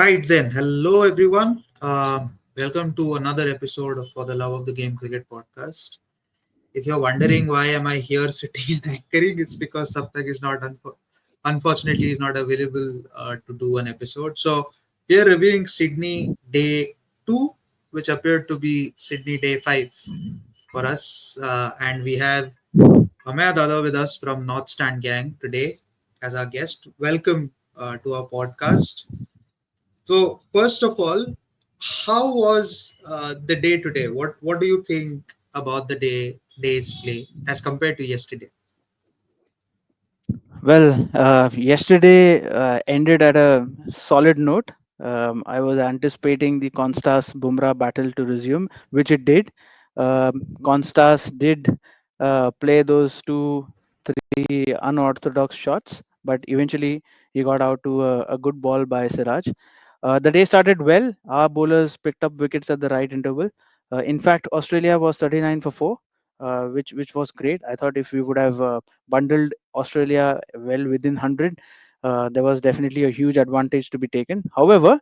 Right then, hello everyone. Welcome to another episode of For the Love of the Game Cricket podcast. If you're wondering why am I here sitting and anchoring, it's because Saptak is not unfortunately is not available to do an episode. So we are reviewing Sydney Day 2, which appeared to be Sydney Day 5 for us, and we have Amaya Dada with us from North Stand Gang today as our guest. Welcome to our podcast. So first of all, how was the day today? What do you think about the day's play as compared to yesterday? Well, yesterday ended at a solid note. I was anticipating the Constas Bumrah battle to resume, which it did. Constas did play those two, three unorthodox shots, but eventually he got out to a good ball by Siraj. The day started well. Our bowlers picked up wickets at the right interval. In fact, Australia was 39 for 4, which was great. I thought if we would have bundled Australia well within 100, there was definitely a huge advantage to be taken. However,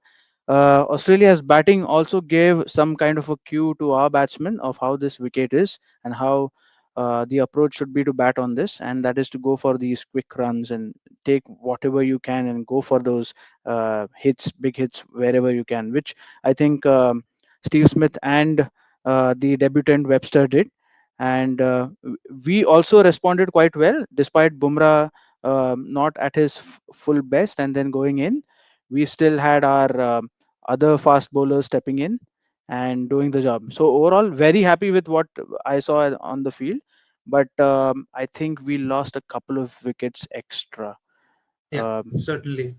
Australia's batting also gave some kind of a cue to our batsmen of how this wicket is and how the approach should be to bat on this, and that is to go for these quick runs and take whatever you can and go for those hits, big hits wherever you can, which I think Steve Smith and the debutant Webster did. And we also responded quite well despite Bumrah not at his full best and then going in. We still had our other fast bowlers stepping in and doing the job. So overall, very happy with what I saw on the field. But I think we lost a couple of wickets extra. Yeah, Um, certainly.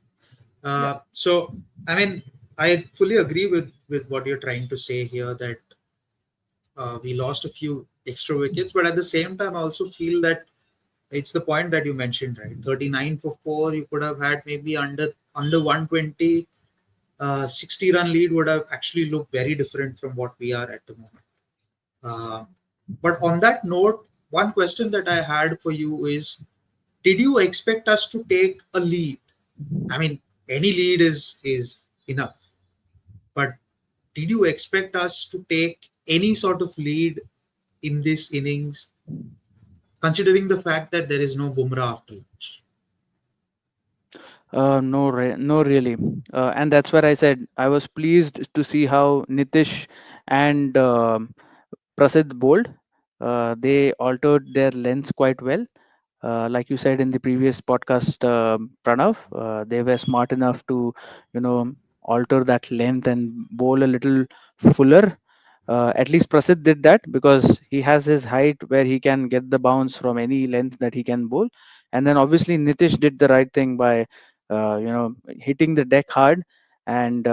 yeah. So I mean, I fully agree with what you're trying to say here that we lost a few extra wickets, but at the same time, I also feel that it's the point that you mentioned, right? 39 for 4, you could have had maybe under 120. 60 run lead would have actually looked very different from what we are at the moment. Uh, but on that note, one question that I had for you is, did you expect us to take a lead? I mean, any lead is enough. But did you expect us to take any sort of lead in this innings, considering the fact that there is no Bumrah after lunch? No, no, really, and that's where I said I was pleased to see how Nitish and Prasid bowled. They altered their lengths quite well. Like you said in the previous podcast, Pranav, they were smart enough to, you know, alter that length and bowl a little fuller. At least Prasid did that because he has his height where he can get the bounce from any length that he can bowl. And then obviously Nitish did the right thing by, hitting the deck hard and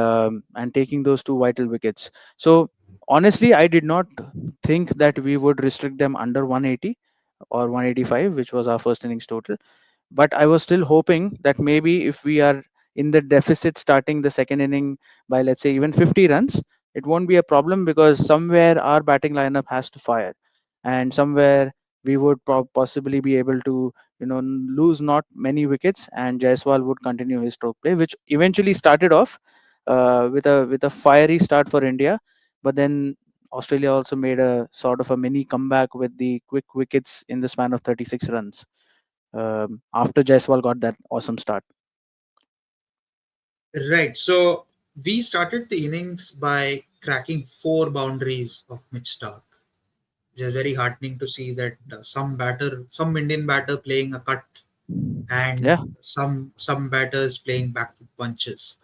taking those two vital wickets. So honestly, I did not think that we would restrict them under 180 or 185, which was our first innings total. But I was still hoping that maybe if we are in the deficit starting the second inning by, let's say, even 50 runs, it won't be a problem because somewhere our batting lineup has to fire, and somewhere we would possibly be able to, lose not many wickets, and Jaiswal would continue his stroke play, which eventually started off with a fiery start for India, but then Australia also made a sort of a mini comeback with the quick wickets in the span of 36 runs after Jaiswal got that awesome start. Right. So we started the innings by cracking four boundaries of Mitch Stark. It is very heartening to see that some Indian batter playing a cut, and Yeah. some batters playing back foot punches.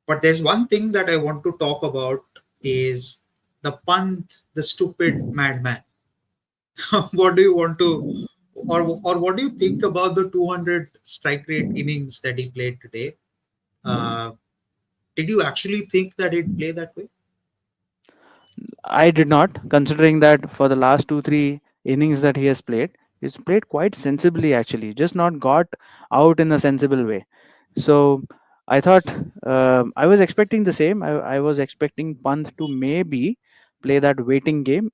But there's one thing that I want to talk about is the Pant, the stupid madman. What do you want to, or what do you think about the 200 strike rate innings that he played today? Uh, did you actually think that he'd play that way? I did not, considering that for the last two, three innings that he has played, he's played quite sensibly actually, just not got out in a sensible way. So I thought I was expecting the same. I was expecting Pant to maybe play that waiting game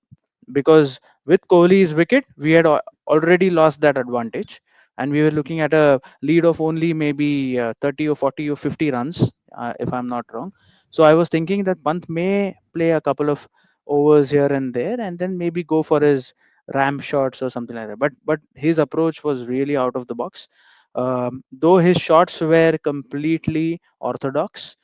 because with Kohli's wicket, we had already lost that advantage, and we were looking at a lead of only maybe 30 or 40 or 50 runs if I'm not wrong. So I was thinking that Pant may play a couple of overs here and there, and then maybe go for his ramp shots or something like that. But his approach was really out of the box. Though his shots were completely orthodox,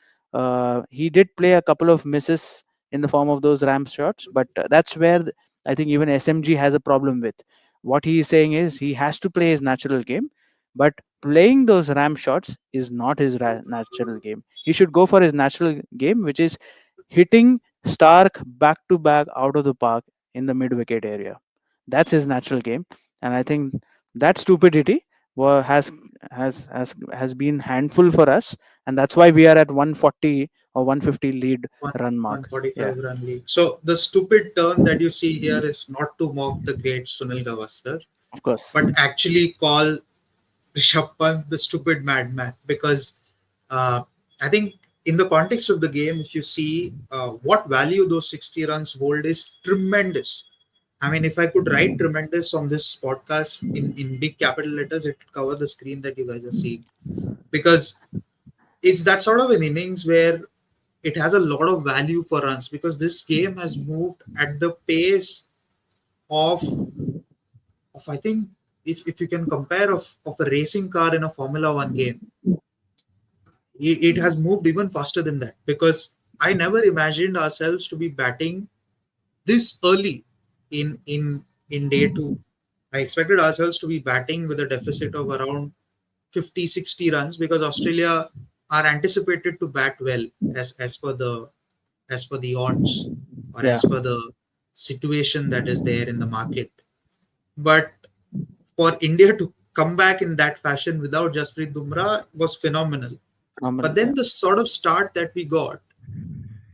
he did play a couple of misses in the form of those ramp shots. But that's where I think even SMG has a problem with. What he is saying is he has to play his natural game, but playing those ramp shots is not his natural game. He should go for his natural game, which is hitting Stark back to back out of the park in the mid wicket area. That's his natural game, and I think that stupidity has been handful for us, and that's why we are at 140 or 150 lead One run mark. Yeah, 145 run lead. So the stupid turn that you see here is not to mock the great Sunil Gavaskar, of course. but actually call Rishabh Pant the stupid madman, because uh, I think in the context of the game, if you see what value those 60 runs hold is tremendous. I mean, if I could write tremendous on this podcast in big capital letters, it would cover the screen that you guys are seeing, because it's that sort of an innings where it has a lot of value for runs, because this game has moved at the pace of I think, if you can compare of a racing car in a Formula One game, it has moved even faster than that, because I never imagined ourselves to be batting this early in day two. I expected ourselves to be batting with a deficit of around 50, 60 runs, because Australia are anticipated to bat well as per the odds, or Yeah, as per the situation that is there in the market. But for India to come back in that fashion without Jasprit Bumrah was phenomenal. But phenomenal. then Yeah. the sort of start that we got,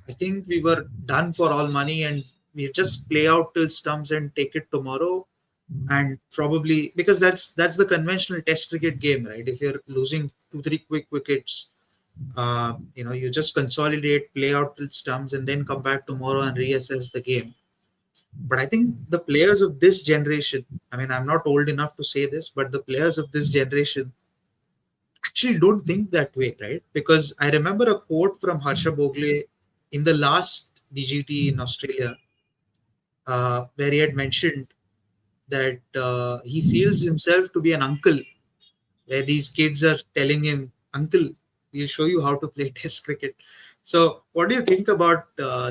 I think we were done for all money, and we just play out till stumps and take it tomorrow. And probably because that's the conventional test cricket game, right? If you're losing two, three quick wickets, you just consolidate, play out till stumps, and then come back tomorrow and reassess the game. But I think the players of this generation, I mean, I'm not old enough to say this, but the players of this generation actually don't think that way, right? Because I remember a quote from Harsha Bogle in the last BGT in Australia, where he had mentioned that he feels himself to be an uncle, where these kids are telling him, "Uncle, we'll show you how to play Test cricket." So, what do you think about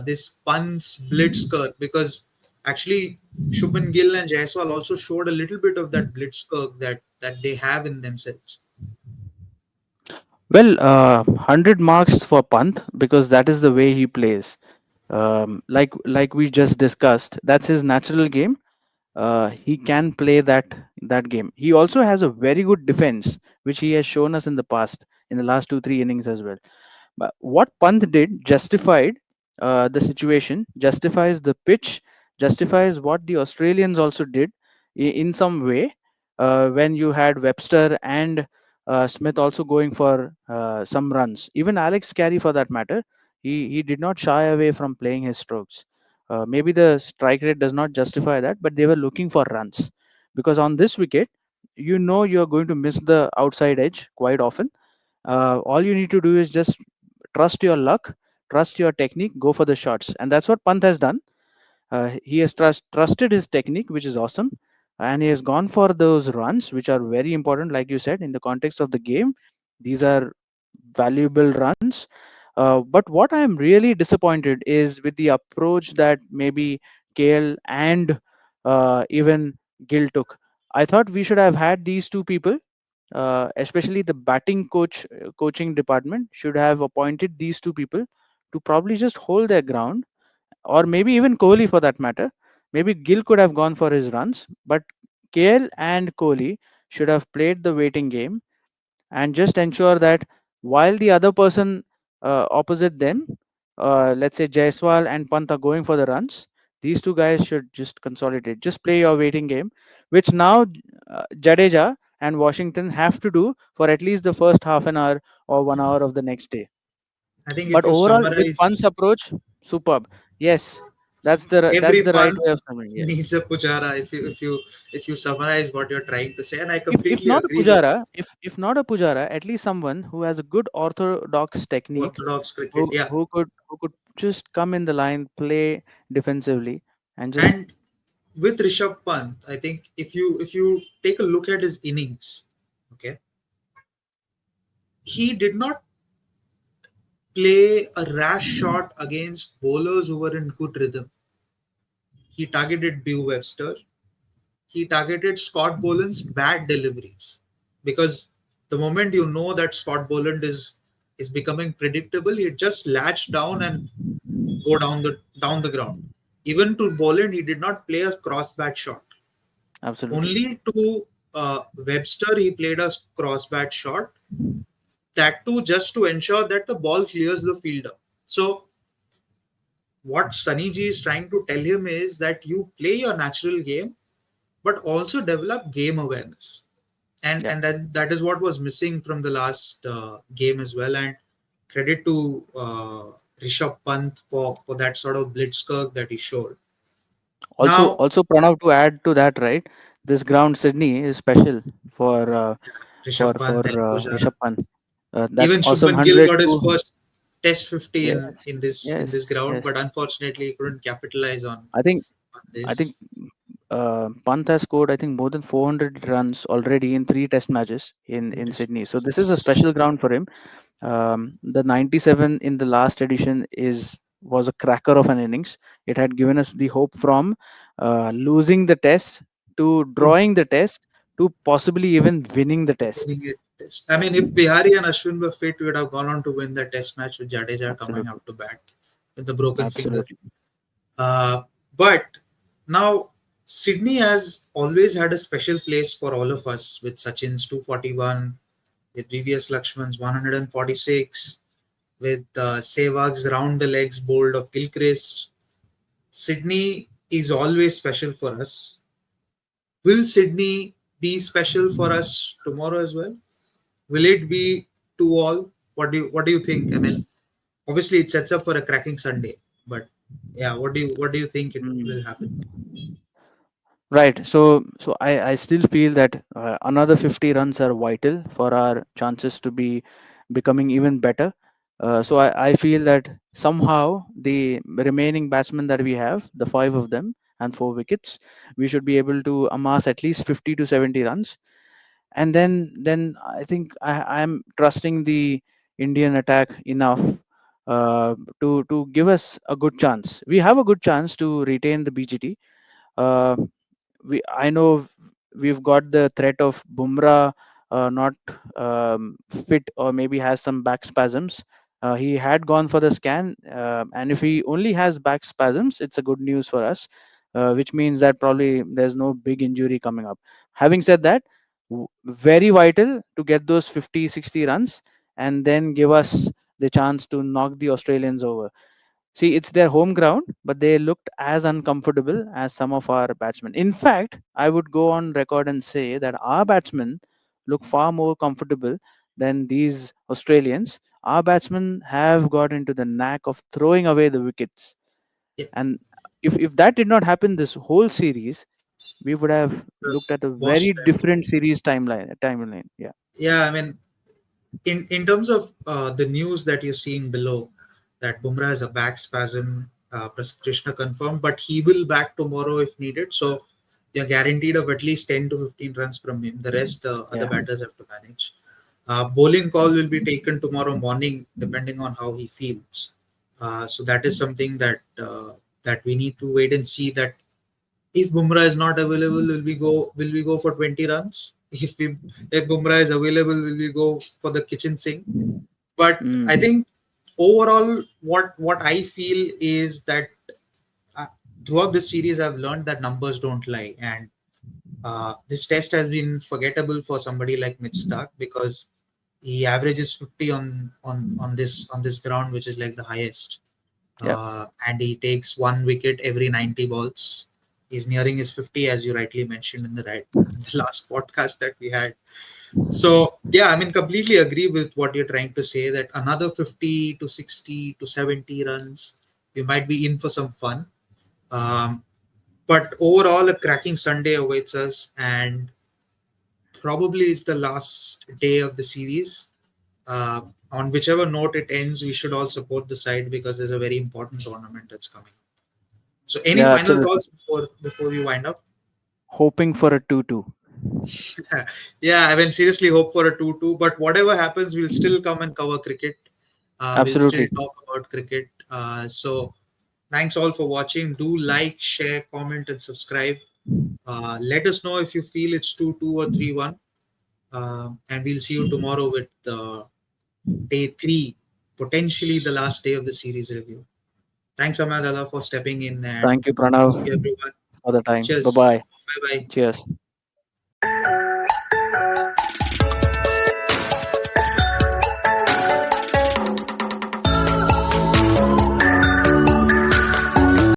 this Pant's blitzkrieg? Because actually, Shubman Gill and Jaiswal also showed a little bit of that blitzkrieg that they have in themselves. Well, 100 marks for Pant because that is the way he plays. Like we just discussed, that's his natural game. He can play that game. He also has a very good defense, which he has shown us in the past, in the last 2 3 innings as well. But what Pant did justified the situation, justifies the pitch, justifies what the Australians also did in some way when you had Webster and Smith also going for some runs. Even Alex Carey, for that matter, he did not shy away from playing his strokes. Maybe the strike rate does not justify that, but they were looking for runs because on this wicket, you're going to miss the outside edge quite often. All you need to do is just trust your luck, trust your technique, go for the shots, and that's what Pant has done. He has trusted his technique, which is awesome, and he has gone for those runs, which are very important, like you said, in the context of the game. These are valuable runs. But what I am really disappointed is with the approach that maybe KL and even Gill took. I thought we should have had these two people, especially the batting coaching department should have appointed these two people to probably just hold their ground, or maybe even Kohli for that matter. Maybe Gill could have gone for his runs, but KL and Kohli should have played the waiting game and just ensure that while the other person opposite them, let's say Jaiswal and Pant are going for the runs, these two guys should just consolidate, just play your waiting game, which now Jadeja and Washington have to do for at least the first half an hour or 1 hour of the next day. I think if But you overall, with Pant's summarize approach, superb. Yes, That's Every the right month way of coming. Yes. needs a Pujara. If you summarize what you're trying to say, and I If completely not a agree with pujara, if not a pujara, at least someone who has a good orthodox technique, Orthodox cricket. Yeah, who could just come in the line, play defensively, and just and with Rishabh Pant, I think if you take a look at his innings, okay, he did not play a rash shot against bowlers who were in good rhythm. He targeted Bew Webster. He targeted Scott Boland's bad deliveries, because the moment you know that Scott Boland is becoming predictable, he just latch down and go down the ground. Even to Boland, he did not play a cross bat shot. absolutely. Only to Webster, he played a cross bat shot. That too, just to ensure that the ball clears the fielder. So what Sunny G is trying to tell him is that you play your natural game, but also develop game awareness. And Yeah. and that is what was missing from the last game as well. And credit to Rishabh Pant for that sort of blitzkrieg that he showed. Now, Also, Pranav, to add to that, right? This ground Sydney is special for Rishabh Pant and Pujara. Rishabh Pant. That Even awesome Shubman Gill 100 got his to first Test 50 in yes, in this in this yes, ground, yes. but unfortunately he couldn't capitalize I think on I think this. Pant has scored, I think, more than 400 runs already in three Test matches in Yes, Sydney. So this is a yes. special ground for him. The 97 in the last edition is was a cracker of an innings. It had given us the hope from losing the Test to To drawing the Test to possibly even winning the Test. winning it test. I mean, if Bihari and Ashwin were fit, we would have gone on to win the Test match with Jadeja coming Absolutely, out to bat with the broken finger. absolutely. Uh, but now Sydney has always had a special place for all of us, with Sachin's 241, with VVS Lakshman's 146, with Sehwag's round the legs bowled of Gilchrist. Sydney is always special for us. Will Sydney be special for us tomorrow as well? Will it be 2-all? What do you think? I mean, obviously it sets up for a cracking Sunday, but yeah, what do you think it will Mm. happen? Right. So I still feel that another 50 runs are vital for our chances to be becoming even better. So I feel that somehow the remaining batsmen that we have, the five of them and four wickets, we should be able to amass at least 50 to 70 runs. And then I think I am trusting the Indian attack enough to give us a good chance. We have a good chance to retain the BGT. Uh, I know we've got the threat of Bumrah not fit or maybe has some back spasms. He had gone for the scan, and if he only has back spasms, it's a good news for us, which means that probably there's no big injury coming up. Having said that, very vital to get those 50, 60 runs and then give us the chance to knock the Australians over. See, it's their home ground, but they looked as uncomfortable as some of our batsmen. In fact, I would go on record and say that our batsmen look far more comfortable than these Australians. Our batsmen have got into the knack of throwing away the wickets. Yeah, And if that did not happen this whole series, we would have looked at a very watch them. different series timeline. Yeah. Yeah, I mean, in terms of the news that you're seeing below, that Bumrah has a back spasm, Krishna confirmed, but he will back tomorrow if needed. So you're guaranteed of at least 10 to 15 runs from him. The rest, other Yeah. batters have to manage. Bowling call will be taken tomorrow morning, depending on how he feels. So that is something that we need to wait and see. That if Bumrah is not available, will we go for 20 runs? If Bumrah is available, will we go for the kitchen sink? But I Mm. think overall, what I feel is that uh, throughout this series, I've learned that numbers don't lie, and this test has been forgettable for somebody like Mitch Stark, because he averages 50 on this ground, which is like the highest. Yeah. And he takes one wicket every 90 balls. He's nearing his 50, as you rightly mentioned in the last podcast that we had. So yeah, I mean, completely agree with what you're trying to say. That another 50 to 60 to 70 runs, we might be in for some fun. Um, but overall, a cracking Sunday awaits us, and probably it's the last day of the series. Uh, on whichever note it ends, we should all support the side because there's a very important tournament that's coming. So, any Yeah, final absolutely. thoughts before we wind up? Hoping for a 2-2. Yeah, I mean, seriously, hope for a 2-2. But whatever happens, we'll still come and cover cricket. We'll still Absolutely. talk about cricket. So, thanks all for watching. Do like, share, comment, and subscribe. Let us know if you feel it's 2-2 or 3-1. And we'll see you tomorrow with day three, potentially the last day of the series review. Thanks, Amadala, for stepping in, and Thank you, Pranav, see everyone. for the time. Bye Cheers. bye. Bye bye. Cheers.